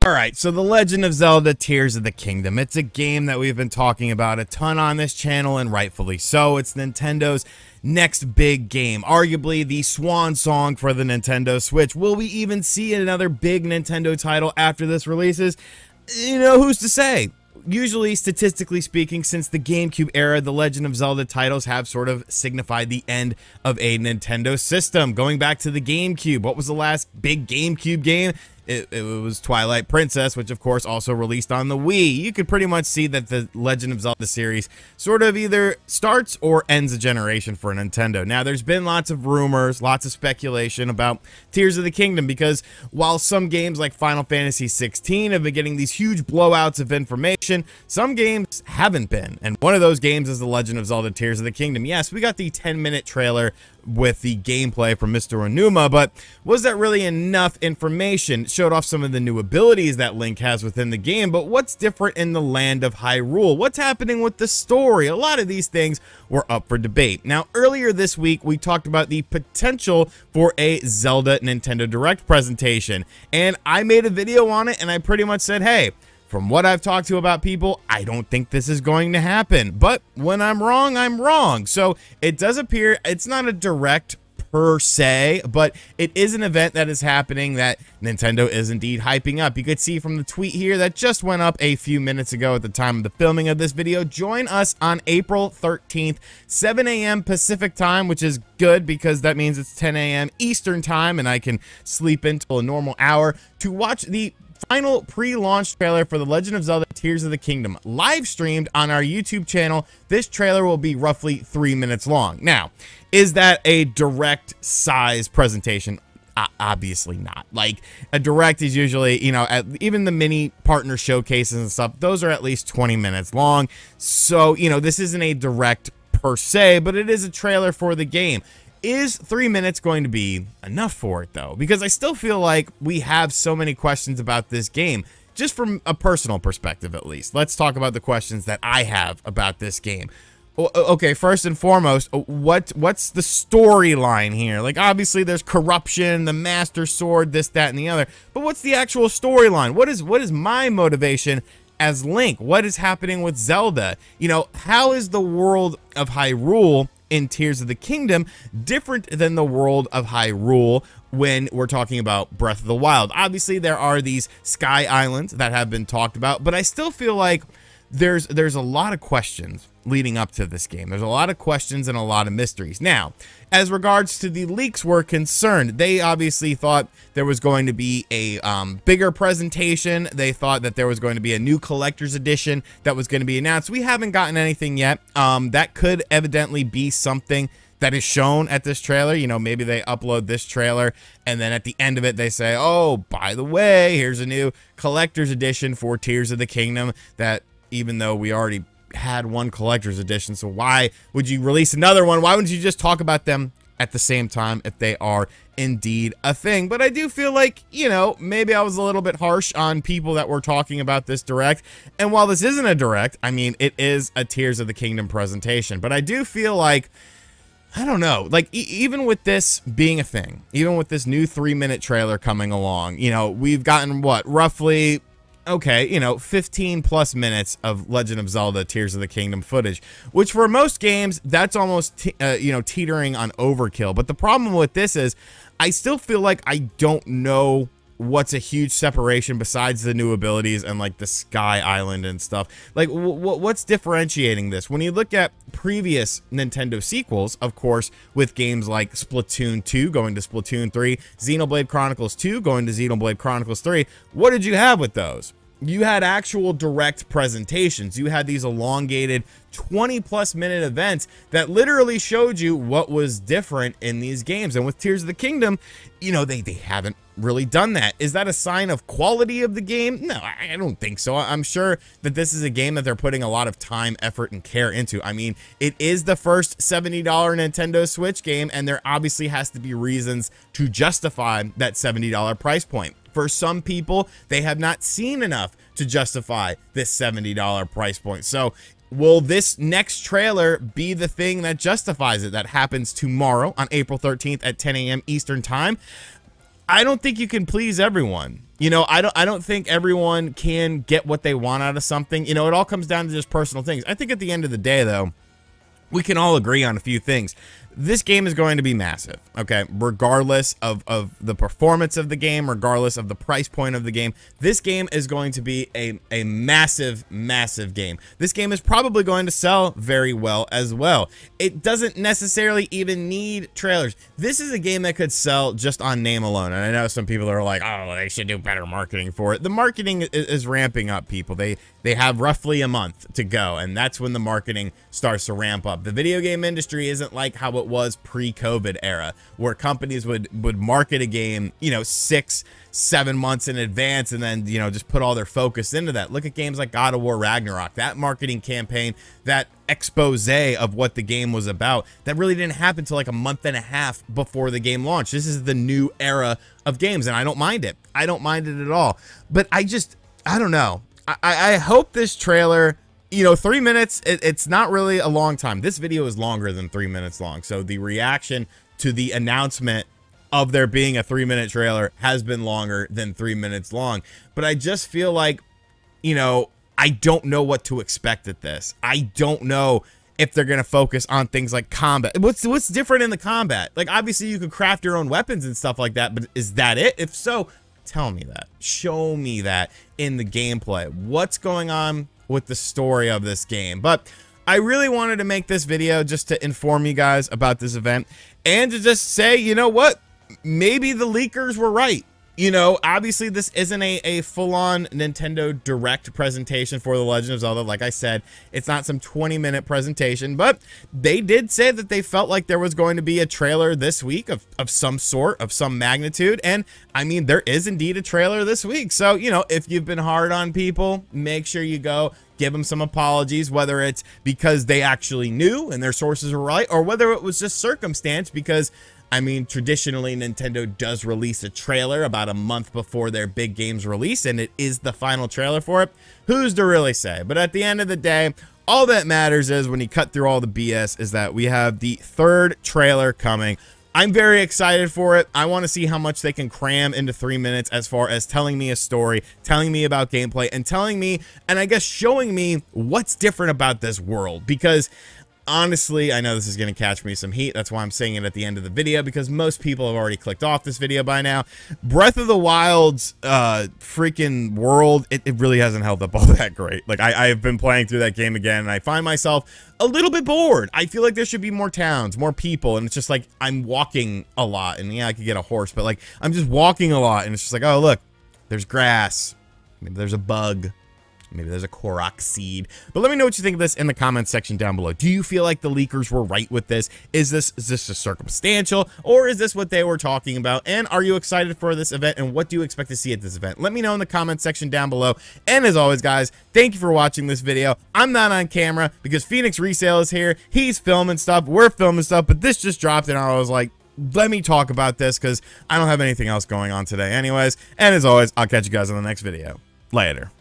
Alright, so The Legend of Zelda Tears of the Kingdom. It's a game that we've been talking about a ton on this channel, and rightfully so. It's Nintendo's next big game, arguably the swan song for the Nintendo Switch. Will we even see another big Nintendo title after this releases? You know, who's to say? Usually, statistically speaking, since the GameCube era, the Legend of Zelda titles have sort of signified the end of a Nintendo system. Going back to the GameCube, what was the last big GameCube game? It was Twilight Princess, which of course also released on the Wii. You could pretty much see that the Legend of Zelda series sort of either starts or ends a generation for Nintendo. Now, there's been lots of rumors, lots of speculation about Tears of the Kingdom, because while some games like Final Fantasy 16 have been getting these huge blowouts of information, some games haven't been. And one of those games is The Legend of Zelda Tears of the Kingdom. Yes, we got the 10-minute trailer with the gameplay from Mr. Onuma, but was that really enough information? It showed off some of the new abilities that Link has within the game, but what's different in the land of Hyrule? What's happening with the story? A lot of these things were up for debate. Now, earlier this week, we talked about the potential for a Zelda Nintendo Direct presentation, and I made a video on it, and I pretty much said, hey, from what I've talked to about people, I don't think this is going to happen. But when I'm wrong, I'm wrong. So it does appear it's not a direct per se, but it is an event that is happening that Nintendo is indeed hyping up. You could see from the tweet here that just went up a few minutes ago at the time of the filming of this video. Join us on April 13th, 7 a.m. Pacific time, which is good because that means it's 10 a.m. Eastern time and I can sleep until a normal hour to watch the final pre-launch trailer for The Legend of Zelda Tears of the Kingdom, live streamed on our YouTube channel. This trailer will be roughly 3 minutes long. Now, is that a direct size presentation? Obviously not. Like, a direct is usually, you know, even the mini partner showcases and stuff, those are at least 20 minutes long. So, you know, this isn't a direct per se, but it is a trailer for the game. Is 3 minutes going to be enough for it, though? Because I still feel like we have so many questions about this game, just from a personal perspective, at least. Let's talk about the questions that I have about this game. Okay, first and foremost, what's the storyline here? Like, obviously, there's corruption, the Master Sword, this, that, and the other. But what's the actual storyline? What is my motivation as Link? What is happening with Zelda? You know, how is the world of Hyrule in Tears of the Kingdom different than the world of Hyrule when we're talking about Breath of the Wild? Obviously, there are these sky islands that have been talked about, but I still feel like there's a lot of questions leading up to this game. There's a lot of questions and a lot of mysteries. Now, as regards to the leaks were concerned, they obviously thought there was going to be a bigger presentation. They thought that there was going to be a new collector's edition that was going to be announced. We haven't gotten anything yet. That could evidently be something that is shown at this trailer. You know, maybe they upload this trailer and then at the end of it they say, oh, by the way, here's a new collector's edition for Tears of the Kingdom, that even though we already had one collector's edition, so why would you release another one? Why wouldn't you just talk about them at the same time if they are indeed a thing? But I do feel like, you know, maybe I was a little bit harsh on people that were talking about this direct. And while this isn't a direct, I mean, it is a Tears of the Kingdom presentation. But I do feel like, I don't know, like even with this being a thing, even with this new 3-minute trailer coming along, you know, we've gotten what, roughly, okay, you know, 15 plus minutes of Legend of Zelda Tears of the Kingdom footage, which for most games, that's almost, you know, teetering on overkill. But the problem with this is I still feel like I don't know what's a huge separation besides the new abilities and like the Sky Island and stuff. Like, what's differentiating this? When you look at previous Nintendo sequels, of course, with games like Splatoon 2 going to Splatoon 3, Xenoblade Chronicles 2 going to Xenoblade Chronicles 3, what did you have with those? You had actual direct presentations. You had these elongated 20+ minute events that literally showed you what was different in these games. And with Tears of the Kingdom, you know, they haven't really done that. Is that a sign of quality of the game? No, I don't think so. I'm sure that this is a game that they're putting a lot of time, effort, and care into. I mean, it is the first $70 Nintendo Switch game, and there obviously has to be reasons to justify that $70 price point. For some people, they have not seen enough to justify this $70 price point. So will this next trailer be the thing that justifies it? That happens tomorrow on April 13th at 10 a.m. Eastern time. I don't think you can please everyone. You know, I don't think everyone can get what they want out of something. You know, it all comes down to just personal things. I think at the end of the day, though, we can all agree on a few things. This game is going to be massive, okay? Regardless of the performance of the game, regardless of the price point of the game, this game is going to be a massive, massive game. This game is probably going to sell very well as well. It doesn't necessarily even need trailers. This is a game that could sell just on name alone. And I know some people are like, oh, they should do better marketing for it. The marketing is ramping up, people. They have roughly a month to go, and that's when the marketing starts to ramp up. The video game industry isn't like how it was pre-COVID era, where companies would market a game, you know, 6-7 months in advance, and then, you know, just put all their focus into that. Look at games like God of War Ragnarok. That marketing campaign, that expose of what the game was about, that really didn't happen until like a month and a half before the game launched. This is the new era of games, and I don't mind it. I don't mind it at all. But I don't know. I hope this trailer, you know, 3 minutes, it's not really a long time. This video is longer than 3 minutes long. So the reaction to the announcement of there being a 3-minute trailer has been longer than 3 minutes long. But I just feel like, you know, I don't know what to expect at this. I don't know if they're going to focus on things like combat. What's different in the combat? Like, obviously you can craft your own weapons and stuff like that, but is that it? If so, tell me that. Show me that in the gameplay. What's going on with the story of this game? But I really wanted to make this video just to inform you guys about this event and to just say, you know what? Maybe the leakers were right. You know, obviously this isn't a full-on Nintendo Direct presentation for The Legend of Zelda. Like I said, it's not some 20-minute presentation, but they did say that they felt like there was going to be a trailer this week of some sort, of some magnitude. And I mean, there is indeed a trailer this week. So, you know, if you've been hard on people, make sure you go give them some apologies, whether it's because they actually knew and their sources were right, or whether it was just circumstance, because I mean, traditionally, Nintendo does release a trailer about a month before their big games release, and it is the final trailer for it. Who's to really say? But at the end of the day, all that matters is, when you cut through all the BS, is that we have the third trailer coming. I'm very excited for it. I want to see how much they can cram into 3 minutes as far as telling me a story, telling me about gameplay, and telling me, and I guess showing me what's different about this world. Because honestly, I know this is going to catch me some heat. That's why I'm saying it at the end of the video, because most people have already clicked off this video by now. Breath of the Wild's freaking world, it really hasn't held up all that great. Like, I've been playing through that game again, and I find myself a little bit bored. I feel like there should be more towns, more people, and it's just like I'm walking a lot. And yeah, I could get a horse, but like I'm just walking a lot, and it's just like, oh, look, there's grass. Maybe there's a bug. Maybe there's a Korok seed. But let me know what you think of this in the comments section down below. Do you feel like the leakers were right with this? Is this just circumstantial, or is this what they were talking about? And are you excited for this event, and what do you expect to see at this event? Let me know in the comments section down below. And as always, guys, thank you for watching this video. I'm not on camera because Phoenix Resale is here. He's filming stuff. We're filming stuff, but this just dropped, and I was like, let me talk about this because I don't have anything else going on today anyways. And as always, I'll catch you guys in the next video. Later.